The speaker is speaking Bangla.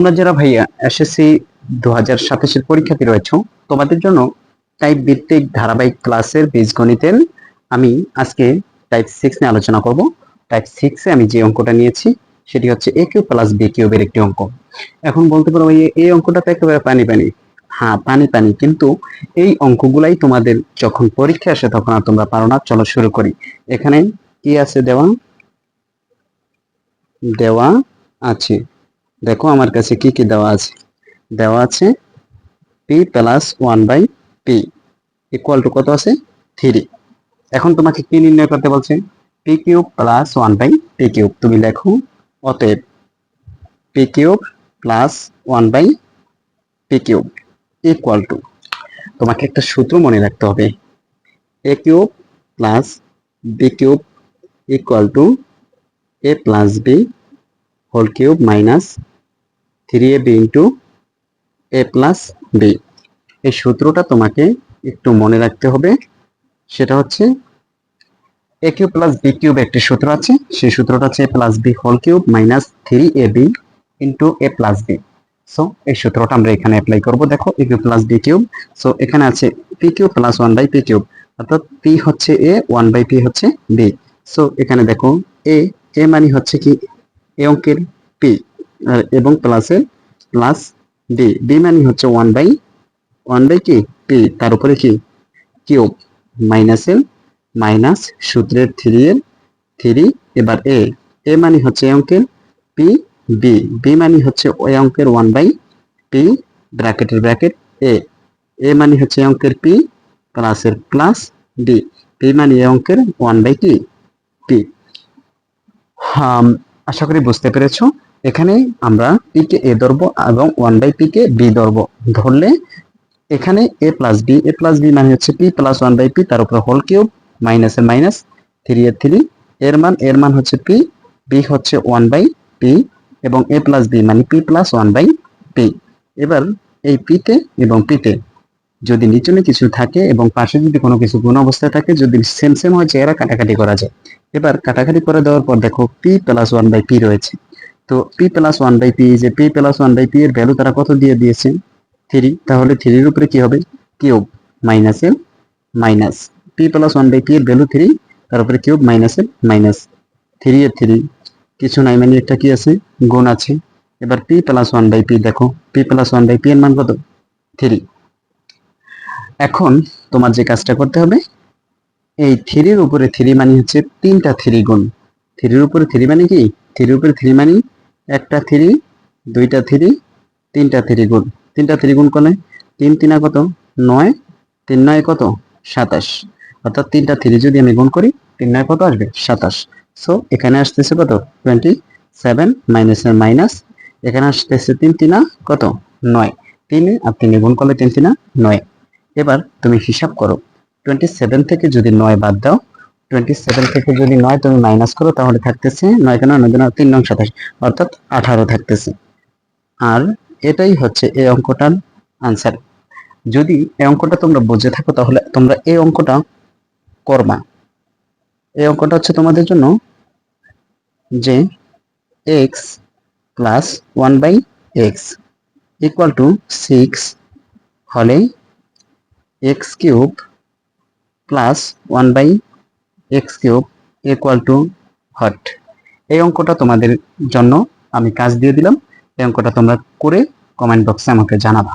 তোমরা যারা ভাইয়া এসএসসি 2027 পরীক্ষার্থী রয়েছে, তোমাদের জন্য টাইপ ভিত্তিক ধারাবাহিক ক্লাসের বীজগণিতের আমি আজকে টাইপ 6 নিয়ে আলোচনা করব। টাইপ 6 এ আমি যে অঙ্কটা নিয়েছি সেটি হচ্ছে a কিউব প্লাস b কিউবের একটি অঙ্ক। এখন বলতে পারো এই অঙ্কটা তো একেবারে পানি পানি। হ্যাঁ, পানি পানি, কিন্তু এই অঙ্কগুলাই তোমাদের যখন পরীক্ষা আসে তখন আর তোমরা পারো না। চলো শুরু করি। এখানে কি আছে দেওয়া দেওয়া আছে, দেখো আমার কাছে কি কি দেওয়া আছে। দেওয়া আছে P plus 1/p equal to কত আছে, 3। এখন তোমাকে কি নির্ণয় করতে বলছে, P cube plus 1/p cube. তুমি লেখো অতএব P cube plus 1/p cube equal to, তোমাকে একটা সূত্র মনে রাখতে হবে, A cube plus B cube equal to A plus B whole cube minus 3ab into A plus B. এই সূত্রটা তোমাকে একটু মনে রাখতে হবে। সেটা হচ্ছে A cube plus B cube একটি সূত্র আছে, সেই সূত্রটা হচ্ছে A plus B whole cube minus 3ab into A plus B. So এই সূত্রটা আমরা এখানে অ্যাপ্লাই করব। দেখো A cube plus B cube, so এখানে আছে পি কিউব প্লাস 1/পি কিউব, অর্থাৎ পি হচ্ছে এ, 1/পি হচ্ছে বি। সো এখানে দেখো এ এ মানে হচ্ছে কি এ অঙ্কের পি, এবং প্লাসের প্লাস বি, বি মানে হচ্ছে 1/1 কি পি, তার উপরে কি কিউব মাইনাসের মাইনাস সূত্রের 3 এর 3। এবার এ এ মানে হচ্ছে এ অঙ্কের পি, বি বি মানে হচ্ছে ওই অঙ্কের 1/পি ব্র্যাকেটের ব্র্যাকেট এ, এ মানে হচ্ছে এ অঙ্কের পি প্লাসের প্লাস বি, পি মানে এ অঙ্কের 1/কি পি। আশা করি বুঝতে পেরেছো। এখানে আমরা পি কে এ ধরবো এবং 1/পি কে বি ধরবো। ধরলে এখানে এ প্লাস বি মানে হচ্ছে পি প্লাস 1/পি, তার উপরে হোল কিউব মাইনাসের মাইনাস 3 এর 3, এর মান হচ্ছে পি, বি হচ্ছে 1/পি এবং এ প্লাস বি মানে পি প্লাস 1/পি। এবার এই পিতে এবং পিতে যদি নিচনে কিছু থাকে এবং পাশে যদি কোনো কিছু গুণ অবস্থায় থাকে, যদি সেম সেম হয় চেহারা কাটাকাটি করা যায়। এবার কাটাকাটি করে দেওয়ার পর দেখো পি প্লাস 1/পি রয়েছে, তো পি প্লাস 1/পি, যে পি প্লাস 1/পি এর ভ্যালু তারা কত দিয়ে দিয়েছে, 3, তাহলে 3 এর উপরে কি হবে কিউব মাইনাসের মাইনাস, পি প্লাস 1/পি এর ভ্যালু 3, তার উপরে কিউব মাইনাসের মাইনাস 3 এর 3, কিছু নাই মানে একটা কি আছে গুণ আছে। এবার পি প্লাস 1/পি, দেখো পি প্লাস 1/পি এর মান কত, 3। এখন তোমার যে কাজটা করতে হবে, এই 3 এর উপরে 3 মানে হচ্ছে তিনটা 3 গুণ, 3 এর উপরে 3 মানে কি, 3 এর উপরে 3 মানে একটা 3, দুইটা 3, তিনটা 3 গুণ, তিনটা 3 গুণ করলে 3 3 কত 9, 3 9 কত 27, অর্থাৎ তিনটা 3 যদি আমি গুণ করি 3 9 কত আসবে 27। সো এখানে আসতেছে কত 27 মাইনাসের মাইনাস, এখানে আসতেছে 3 3 কত 9, 3 আর 3 গুণ করলে 3 3 9। এবার তুমি হিসাব করো 27 থেকে যদি 9 বাদ দাও, 27 থেকে যদি 9 তুমি মাইনাস করো, তাহলে থাকতেছে 9 কেন 9 9 3 9 27, অর্থাৎ 18 থাকতেছে। আর এটাই হচ্ছে এই অঙ্কটার আনসার। যদি এই অঙ্কটা তোমরা বুঝে থাকো তাহলে তোমরা এই অঙ্কটা করবা। এই অঙ্কটা হচ্ছে তোমাদের জন্য যে x plus 1/x equal to 6 হলে x cube plus 1/x cube equal too hot. এই অঙ্কটা তোমাদের জন্য আমি কাজ দিয়ে দিলাম। এই অঙ্কটা তোমরা করে কমেন্ট বক্সে আমাকে জানাবা।